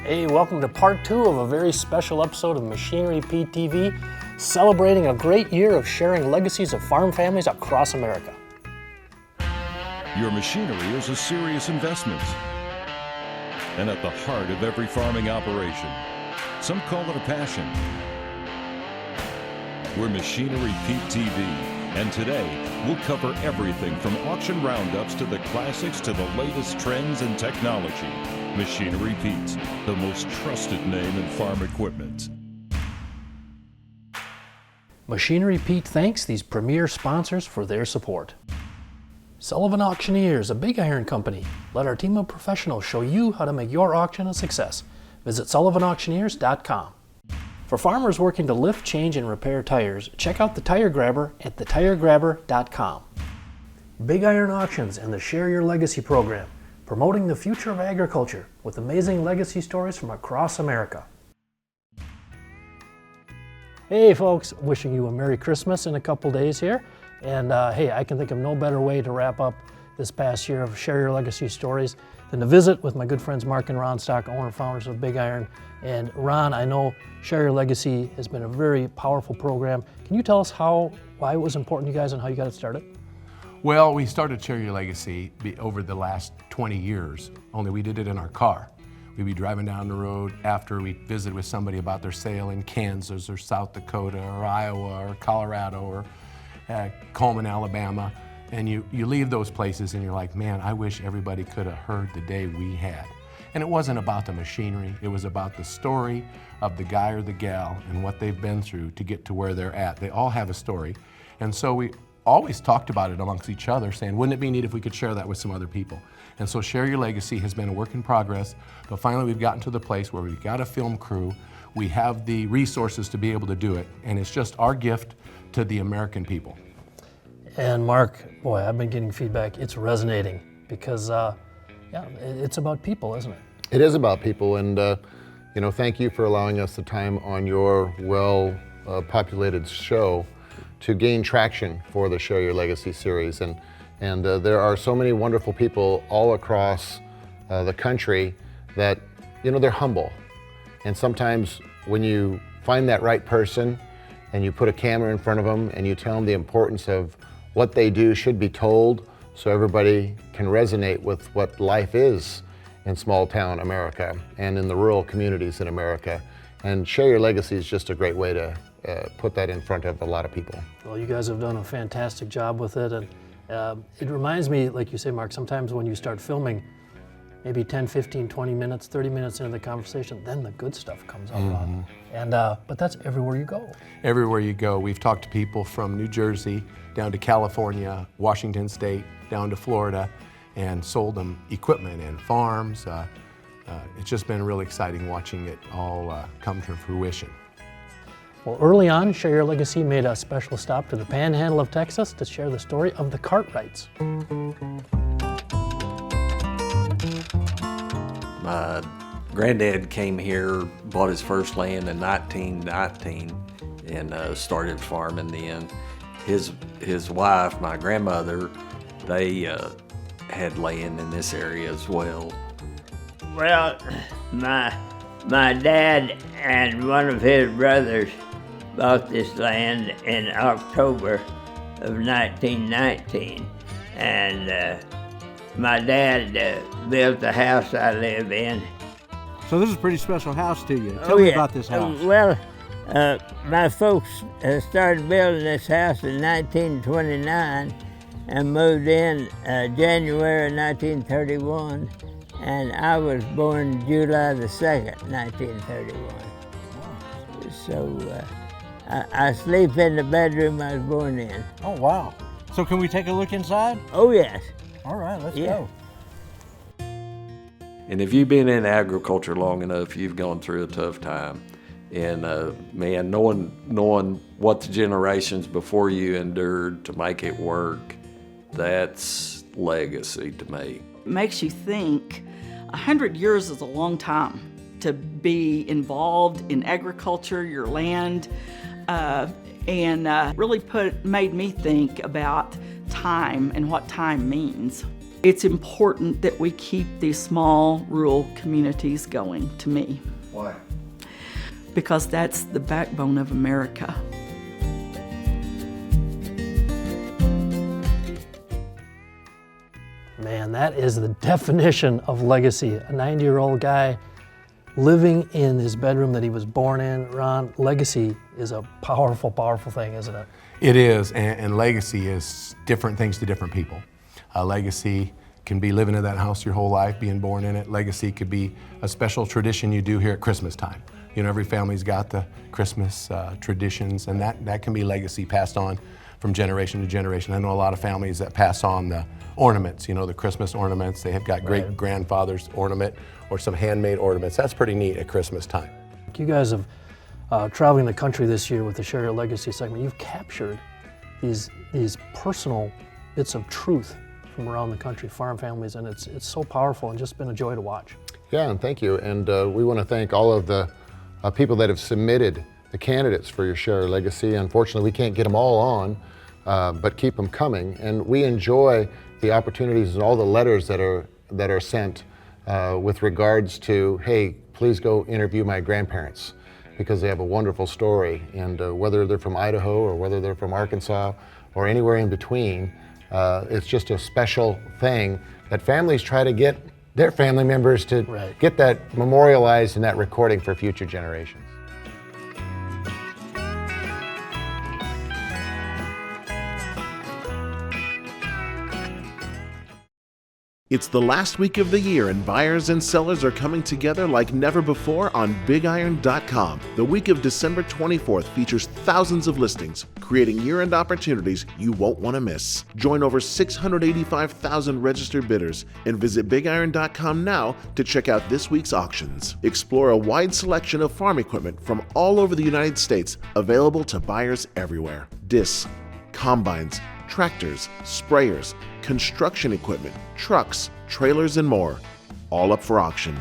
Hey, welcome to part 2 of a very special episode of Machinery Pete TV, celebrating a great year of sharing legacies of farm families across America. Your machinery is a serious investment and at the heart of every farming operation. Some call it a passion. We're Machinery Pete TV, and today we'll cover everything from auction roundups to the classics to the latest trends and technology. Machinery Pete, the most trusted name in farm equipment. Machinery Pete thanks these premier sponsors for their support. Sullivan Auctioneers, a big iron company. Let our team of professionals show you how to make your auction a success. Visit sullivanauctioneers.com. For farmers working to lift, change, and repair tires, check out the Tire Grabber at thetiregrabber.com. Big Iron Auctions and the Share Your Legacy program, promoting the future of agriculture with amazing legacy stories from across America. Hey folks, wishing you a Merry Christmas in a couple days here. And hey, I can think of no better way to wrap up this past year of Share Your Legacy stories than to visit with my good friends Mark and Ron Stock, owner-founders of Big Iron. And Ron, I know Share Your Legacy has been a very powerful program. Can you tell us why it was important to you guys and how you got it started? Well, we started Share Your Legacy over the last 20 years, only we did it in our car. We'd be driving down the road after we visited with somebody about their sale in Kansas or South Dakota or Iowa or Colorado or Coleman, Alabama, and you leave those places and you're like, man, I wish everybody could have heard the day we had. And it wasn't about the machinery, it was about the story of the guy or the gal and what they've been through to get to where they're at. They all have a story. And so we always talked about it amongst each other, saying, wouldn't it be neat if we could share that with some other people? And so Share Your Legacy has been a work in progress, but finally we've gotten to the place where we've got a film crew, we have the resources to be able to do it, and it's just our gift to the American people. And Mark, boy, I've been getting feedback. It's resonating because, it's about people, isn't it? It is about people, and thank you for allowing us the time on your well-populated show to gain traction for the Share Your Legacy series. And there are so many wonderful people all across the country that, they're humble. And sometimes when you find that right person and you put a camera in front of them and you tell them the importance of what they do should be told so everybody can resonate with what life is in small town America and in the rural communities in America. And Share Your Legacy is just a great way to put that in front of a lot of people. Well, you guys have done a fantastic job with it, and it reminds me, like you say, Mark, sometimes when you start filming, maybe 10, 15, 20 minutes, 30 minutes into the conversation, then the good stuff comes out. Mm-hmm. And but that's everywhere you go. Everywhere you go. We've talked to people from New Jersey down to California, Washington State, down to Florida, and sold them equipment and farms. It's just been really exciting watching it all come to fruition. Well, early on, Share Your Legacy made a special stop to the Panhandle of Texas to share the story of the Cartwrights. My granddad came here, bought his first land in 1919, and started farming then. His wife, my grandmother, they had land in this area as well. Well, my dad and one of his brothers bought this land in October of 1919, and my dad built the house I live in. So this is a pretty special house to you. Tell me about this house. Well, my folks started building this house in 1929 and moved in January 1931, and I was born July the 2nd, 1931. So I sleep in the bedroom I was born in. Oh, wow. So can we take a look inside? Oh, yes. All right, let's go. And if you've been in agriculture long enough, you've gone through a tough time. And man, knowing what the generations before you endured to make it work, that's legacy to me. It makes you think 100 years is a long time to be involved in agriculture, your land, and really made me think about time and what time means. It's important that we keep these small rural communities going, to me. Why? Because that's the backbone of America. Man, that is the definition of legacy. A 90-year-old guy living in his bedroom that he was born in. Ron, legacy is a powerful, powerful thing, isn't it? It is, and legacy is different things to different people. Legacy can be living in that house your whole life, being born in it. Legacy could be a special tradition you do here at Christmas time. You know, every family's got the Christmas traditions, and that can be legacy passed on from generation to generation. I know a lot of families that pass on the ornaments, you know, the Christmas ornaments. They have got great-grandfather's ornament or some handmade ornaments. That's pretty neat at Christmas time. You guys have traveling the country this year with the Share Your Legacy segment. You've captured these personal bits of truth from around the country, farm families, and it's so powerful and just been a joy to watch. Yeah, and thank you. And we want to thank all of the people that have submitted the candidates for your Share Your Legacy. Unfortunately, we can't get them all on, but keep them coming. And we enjoy the opportunities and all the letters that are sent with regards to, hey, please go interview my grandparents, because they have a wonderful story. And whether they're from Idaho or whether they're from Arkansas or anywhere in between, it's just a special thing that families try to get their family members to get that memorialized and that recording for future generations. It's the last week of the year and buyers and sellers are coming together like never before on BigIron.com. The week of December 24th features thousands of listings, creating year-end opportunities you won't want to miss. Join over 685,000 registered bidders and visit BigIron.com now to check out this week's auctions. Explore a wide selection of farm equipment from all over the United States, available to buyers everywhere. Discs, combines, tractors, sprayers, construction equipment, trucks, trailers, and more, all up for auction.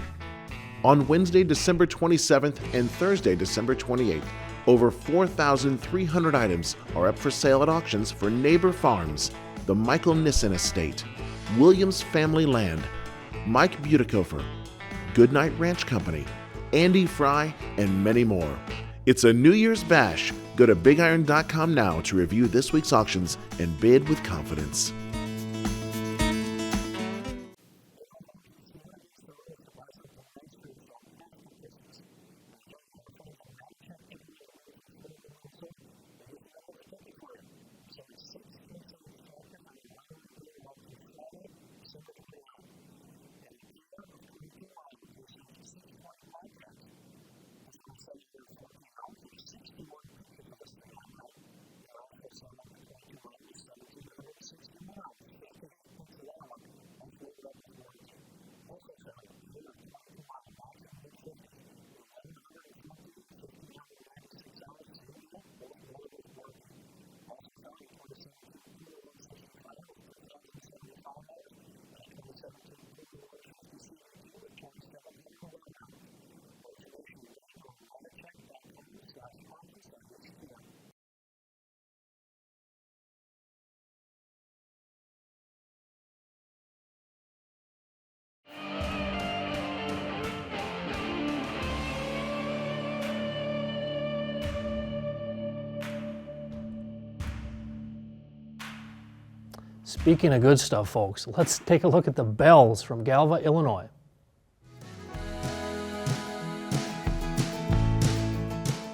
On Wednesday, December 27th and Thursday, December 28th, over 4,300 items are up for sale at auctions for Neighbor Farms, the Michael Nissen Estate, Williams Family Land, Mike Butikofer, Goodnight Ranch Company, Andy Fry, and many more. It's a New Year's bash. Go to BigIron.com now to review this week's auctions and bid with confidence. Speaking of good stuff, folks, let's take a look at the bells from Galva, Illinois.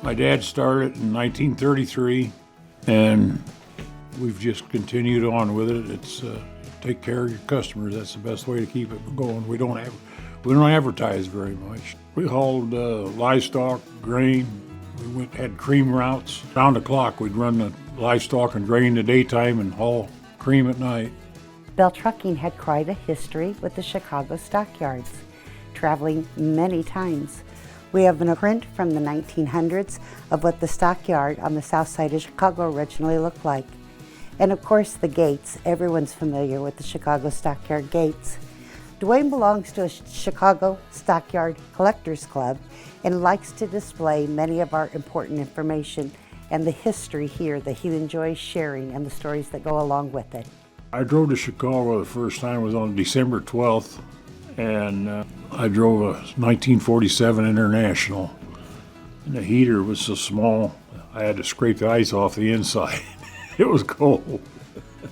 My dad started in 1933, and we've just continued on with it. It's take care of your customers. That's the best way to keep it going. We don't advertise very much. We hauled livestock, grain. We had cream routes. Round the clock, we'd run the livestock and grain in the daytime and haul cream at night. Bell Trucking had quite a history with the Chicago stockyards, traveling many times. We have a print from the 1900s of what the stockyard on the south side of Chicago originally looked like. And of course the gates. Everyone's familiar with the Chicago stockyard gates. Dwayne belongs to a Chicago Stockyard Collectors Club and likes to display many of our important information and the history here that he enjoys sharing and the stories that go along with it. I drove to Chicago the first time was on December 12th, and I drove a 1947 International, and the heater was so small I had to scrape the ice off the inside. It was cold.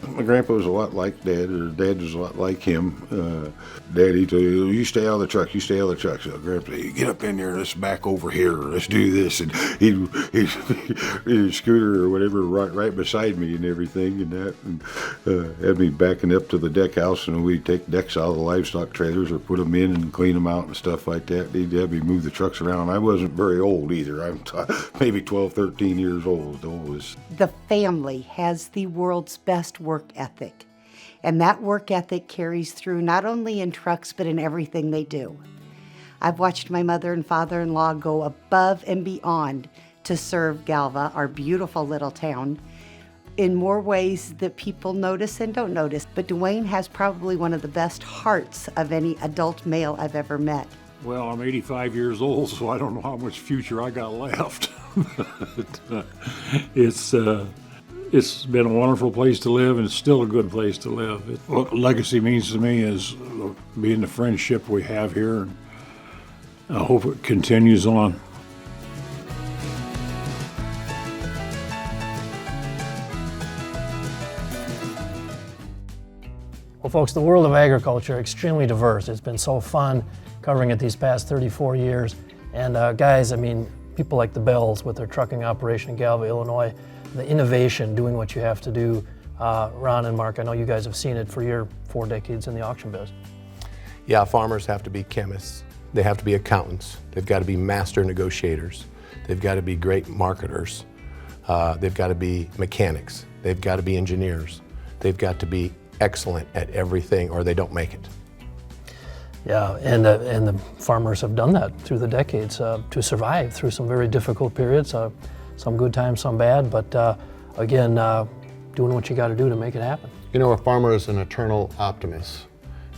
My grandpa was a lot like Dad, or Dad was a lot like him. Dad, he told you stay out of the truck, you stay out of the truck. So Grandpa, you get up in there, let's back over here, let's do this. And he'd scooter or whatever right beside me and everything and that. And had me backing up to the deck house, and we'd take decks out of the livestock trailers or put them in and clean them out and stuff like that. He'd have me move the trucks around. I wasn't very old either. I'm maybe 12, 13 years old. The family has the world's best work ethic, and that work ethic carries through not only in trucks but in everything they do. I've watched my mother and father-in-law go above and beyond to serve Galva, our beautiful little town, in more ways that people notice and don't notice. But Dwayne has probably one of the best hearts of any adult male I've ever met. Well, I'm 85 years old, so I don't know how much future I got left. But, it's been a wonderful place to live, and it's still a good place to live. What legacy means to me is being the friendship we have here, and I hope it continues on. Well, folks, the world of agriculture is extremely diverse. It's been so fun covering it these past 34 years. And guys, I mean, people like the Bells with their trucking operation in Galva, Illinois, the innovation, doing what you have to do. Ron and Mark, I know you guys have seen it for your 4 decades in the auction biz. Yeah, farmers have to be chemists. They have to be accountants. They've got to be master negotiators. They've got to be great marketers. They've got to be mechanics. They've got to be engineers. They've got to be excellent at everything, or they don't make it. Yeah, and the farmers have done that through the decades to survive through some very difficult periods, some good times, some bad, but again, doing what you got to do to make it happen. You know, a farmer is an eternal optimist.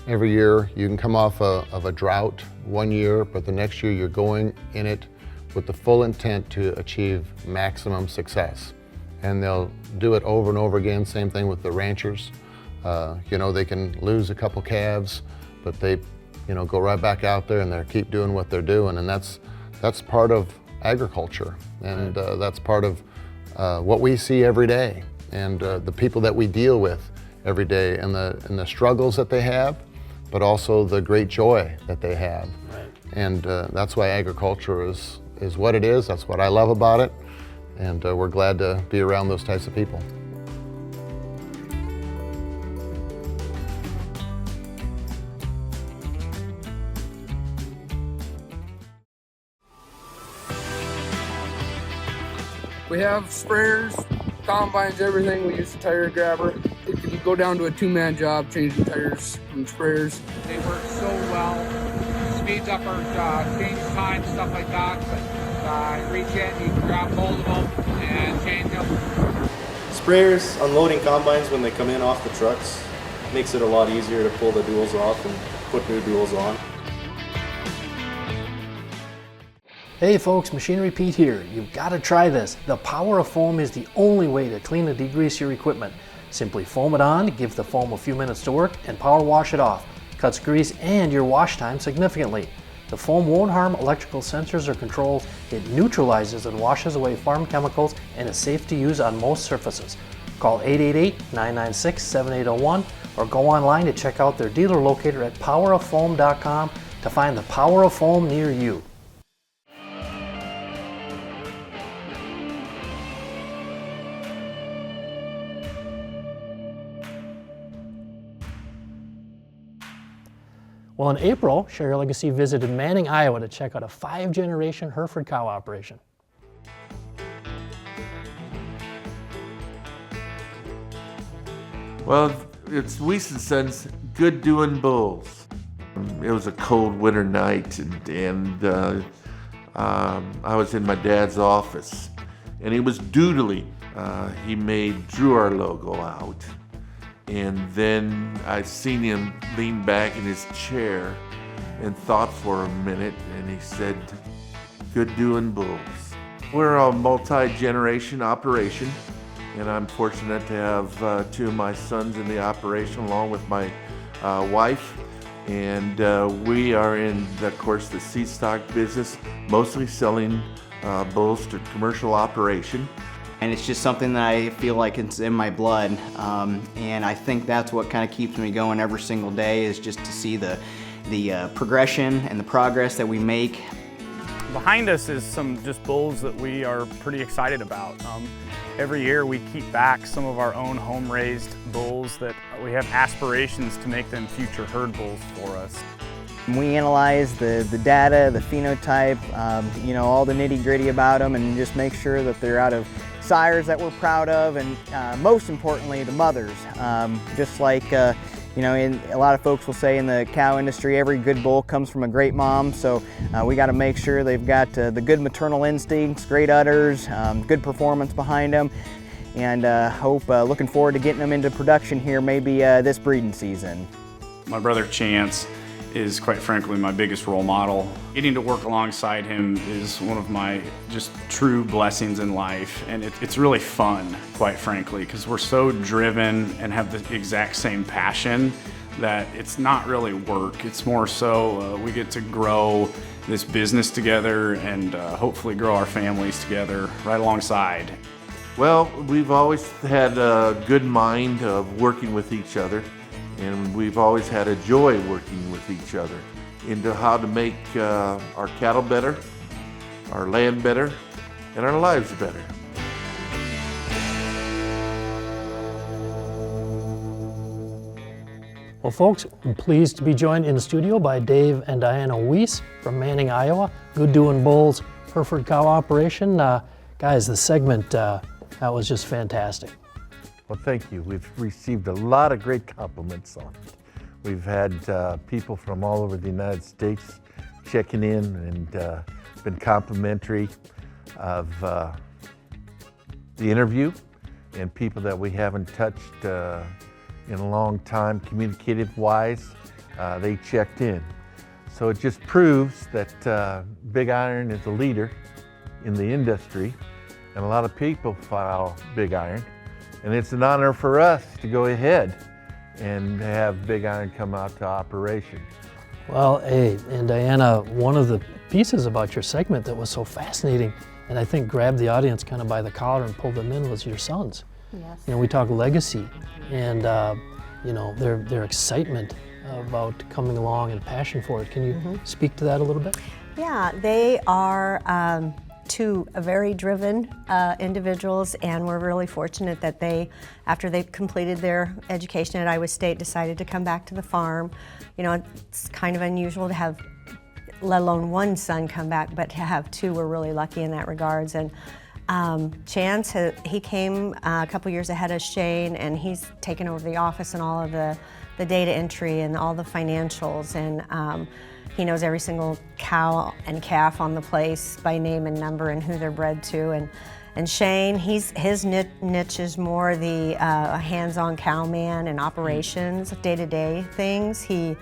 Every year you can come off of a drought one year, but the next year you're going in it with the full intent to achieve maximum success. And they'll do it over and over again. Same thing with the ranchers. You know, they can lose a couple calves, but they, you know, go right back out there and they keep doing what they're doing. And that's part of agriculture. And that's part of what we see every day, and the people that we deal with every day, and the struggles that they have, but also the great joy that they have. Right. And that's why agriculture is what it is. That's what I love about it. And we're glad to be around those types of people. We have sprayers, combines, everything. We use the tire grabber. It can go down to a 2-man job, changing tires and sprayers. They work so well. Speeds up our change time, stuff like that. But reach in, you can grab hold of them and change them. Sprayers, unloading combines when they come in off the trucks, makes it a lot easier to pull the duals off and put new duals on. Hey folks, Machinery Pete here. You've got to try this. The power of foam is the only way to clean and degrease your equipment. Simply foam it on, give the foam a few minutes to work, and power wash it off. Cuts grease and your wash time significantly. The foam won't harm electrical sensors or controls. It neutralizes and washes away farm chemicals and is safe to use on most surfaces. Call 888-996-7801 or go online to check out their dealer locator at poweroffoam.com to find the power of foam near you. Well, in April, Share Your Legacy visited Manning, Iowa to check out a 5-generation Hereford cow operation. Well, it's Weiss & Sons Good Doing Bulls. It was a cold winter night, and I was in my dad's office, and he was doodling. He drew our logo out. And then I seen him lean back in his chair and thought for a minute, and he said, "Good Doing Bulls." We're a multi-generation operation. and I'm fortunate to have two of my sons in the operation along with my wife. And we are in, of course, the seed stock business, mostly selling bulls to commercial operation. And it's just something that I feel like it's in my blood. And I think that's what kind of keeps me going every single day, is just to see the progression and the progress that we make. Behind us is some just bulls that we are pretty excited about. Every year we keep back some of our own home-raised bulls that we have aspirations to make them future herd bulls for us. We analyze the data, the phenotype, you know, all the nitty-gritty about them, and just make sure that they're out of sires that we're proud of, and most importantly, the mothers. Just like you know, a lot of folks will say in the cow industry, every good bull comes from a great mom. So we got to make sure they've got the good maternal instincts, great udders, good performance behind them, and looking forward to getting them into production here maybe this breeding season. My brother Chance is, quite frankly, my biggest role model. Getting to work alongside him is one of my just true blessings in life, and it's really fun, quite frankly, because we're so driven and have the exact same passion that it's not really work. It's more so we get to grow this business together and hopefully grow our families together right alongside. Well, we've always had a good mind of working with each other, and we've always had a joy working with each other into how to make our cattle better, our land better, and our lives better. Well, folks, I'm pleased to be joined in the studio by Dave and Diana Weiss from Manning, Iowa. Good Doing Bulls, Hereford Cow Operation. Guys, the segment, that was just fantastic. Well, thank you. We've received a lot of great compliments on it. We've had people from all over the United States checking in and been complimentary of the interview, and people that we haven't touched in a long time, communicative-wise, they checked in. So it just proves that Big Iron is a leader in the industry, and a lot of people follow Big Iron. And it's an honor for us to go ahead and have Big Iron come out to operation. Well, hey, and Diana, one of the pieces about your segment that was so fascinating, and I think grabbed the audience kind of by the collar and pulled them in, was your sons. Yes. You know, we talk legacy, and you know, their excitement about coming along and passion for it. Can you speak to that a little bit? Yeah, they are two very driven individuals, and we're really fortunate that they, after they completed their education at Iowa State, decided to come back to the farm. You know, it's kind of unusual to have, let alone one son come back, but to have two, we're really lucky in that regards. And Chance, he came a couple years ahead of Shane, and he's taken over the office and all of the data entry and all the financials, and he knows every single cow and calf on the place by name and number and who they're bred to. And Shane, his niche is more the hands-on cowman and operations, day-to-day things. He,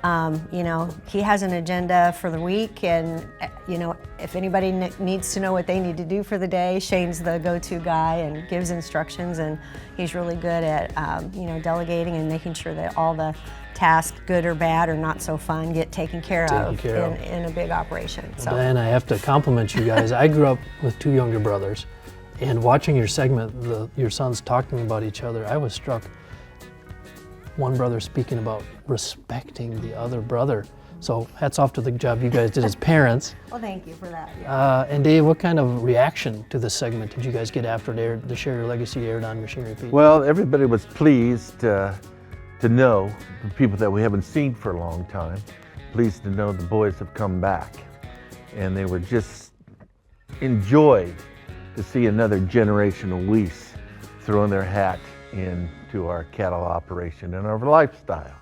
you know, he has an agenda for the week, and you know, if anybody needs to know what they need to do for the day, Shane's the go-to guy and gives instructions, and he's really good at you know, delegating and making sure that all the tasks, good or bad or not so fun, get taken care of in a big operation. So. And I have to compliment you guys. I grew up with two younger brothers, and watching your segment, your sons talking about each other, I was struck. One brother speaking about respecting the other brother. So hats off to the job you guys did as parents. Well, thank you for that. Yeah. And Dave, what kind of reaction to this segment did you guys get after it aired, the Share Your Legacy aired on Machinery Pete? Well, everybody was pleased to know, the people that we haven't seen for a long time, pleased to know the boys have come back. And they were just enjoyed to see another generation of Weiss throwing their hat into our cattle operation and our lifestyle.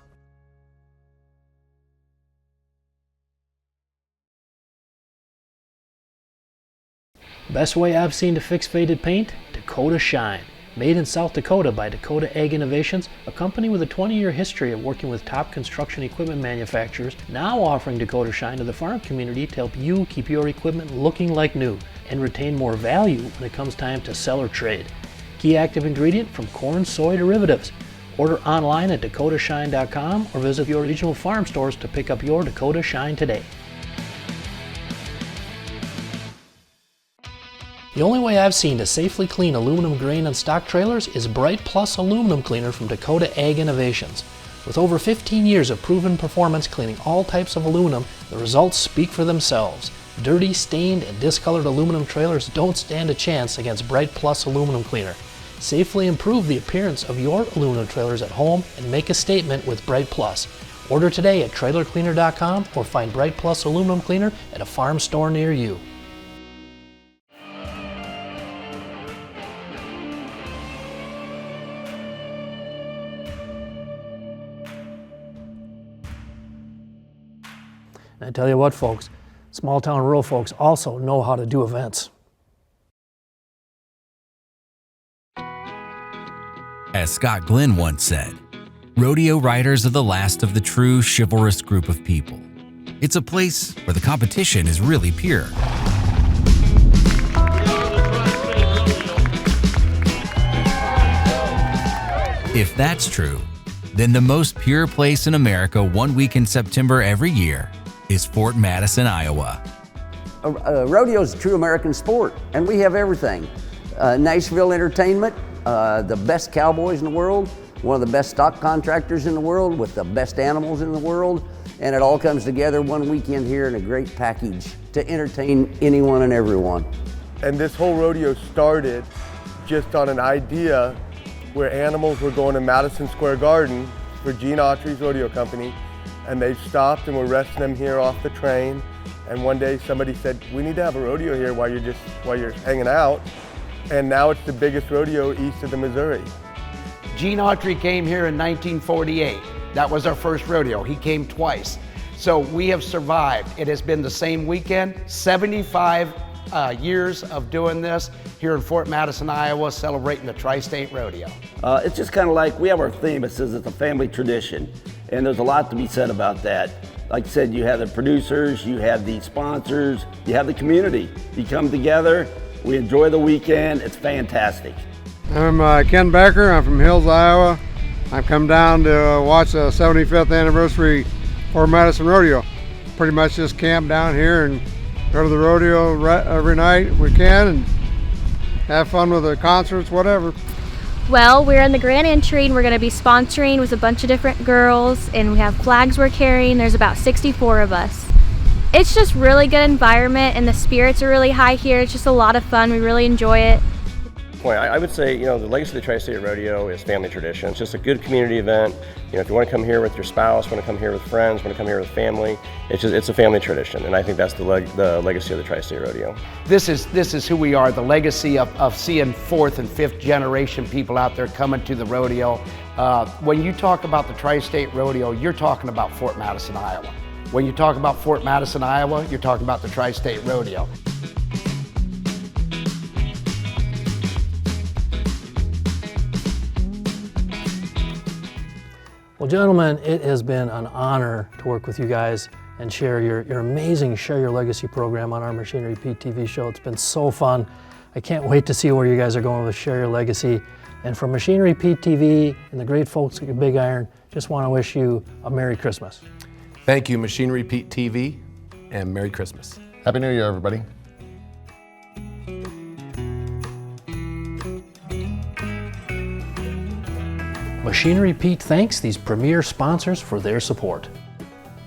Best way I've seen to fix faded paint? Dakota Shine. Made in South Dakota by Dakota Ag Innovations, a company with a 20-year history of working with top construction equipment manufacturers, now offering Dakota Shine to the farm community to help you keep your equipment looking like new and retain more value when it comes time to sell or trade. key active ingredient from corn soy derivatives. Order online at dakotashine.com or visit your regional farm stores to pick up your Dakota Shine today. The only way I've seen to safely clean aluminum grain on stock trailers is Bright Plus Aluminum Cleaner from Dakota Ag Innovations. With over 15 years of proven performance cleaning all types of aluminum, the results speak for themselves. Dirty, stained, and discolored aluminum trailers don't stand a chance against Bright Plus Aluminum Cleaner. Safely improve the appearance of your aluminum trailers at home and make a statement with Bright Plus. Order today at trailercleaner.com or find Bright Plus Aluminum Cleaner at a farm store near you. And I tell you what, folks, small town rural folks also know how to do events. As Scott Glenn once said, rodeo riders are the last of the true chivalrous group of people. It's a place where the competition is really pure. If that's true, then the most pure place in America 1 week in September every year is Fort Madison, Iowa. Rodeo is a true American sport, and we have everything. Nashville entertainment, the best cowboys in the world, one of the best stock contractors in the world with the best animals in the world, and it all comes together one weekend here in a great package to entertain anyone and everyone. And this whole rodeo started just on an idea where animals were going to Madison Square Garden for Gene Autry's rodeo company, and they stopped and were resting them here off the train. And one day somebody said, we need to have a rodeo here while you're hanging out. And now it's the biggest rodeo east of the Missouri. Gene Autry came here in 1948. That was our first rodeo. He came twice. So we have survived. It has been the same weekend, 75 years of doing this here in Fort Madison, Iowa, celebrating the Tri-State Rodeo. It's just kind of like, we have our theme. It says it's a family tradition. And there's a lot to be said about that. Like I said, you have the producers, you have the sponsors, you have the community. You come together, we enjoy the weekend, it's fantastic. I'm Ken Becker, I'm from Hills, Iowa. I've come down to watch the 75th anniversary Fort Madison Rodeo. Pretty much just camp down here and go to the rodeo every night we can and have fun with the concerts, whatever. Well, we're in the grand entry and we're going to be sponsoring with a bunch of different girls, and we have flags we're carrying. There's about 64 of us. It's just really good environment and the spirits are really high here. It's just a lot of fun. We really enjoy it. Well, I would say, the legacy of the Tri-State Rodeo is family tradition. It's just a good community event. If you want to come here with your spouse, want to come here with friends, want to come here with family, it's a family tradition, and I think that's the legacy of the Tri-State Rodeo. This is who we are, the legacy of seeing fourth and fifth generation people out there coming to the rodeo. When you talk about the Tri-State Rodeo, you're talking about Fort Madison, Iowa. When you talk about Fort Madison, Iowa, you're talking about the Tri-State Rodeo. Well, gentlemen, it has been an honor to work with you guys and share your amazing Share Your Legacy program on our Machinery Pete TV show. It's been so fun. I can't wait to see where you guys are going with Share Your Legacy. And from Machinery Pete TV and the great folks at Big Iron, just want to wish you a Merry Christmas. Thank you, Machinery Pete TV, and Merry Christmas. Happy New Year, everybody. Machinery Pete thanks these premier sponsors for their support.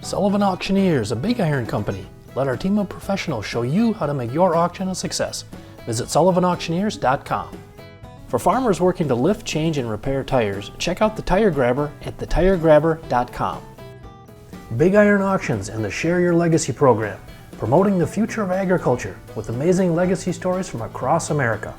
Sullivan Auctioneers, a Big Iron company. Let our team of professionals show you how to make your auction a success. Visit sullivanauctioneers.com. For farmers working to lift, change, and repair tires, check out the Tire Grabber at thetiregrabber.com. Big Iron Auctions and the Share Your Legacy program, promoting the future of agriculture with amazing legacy stories from across America.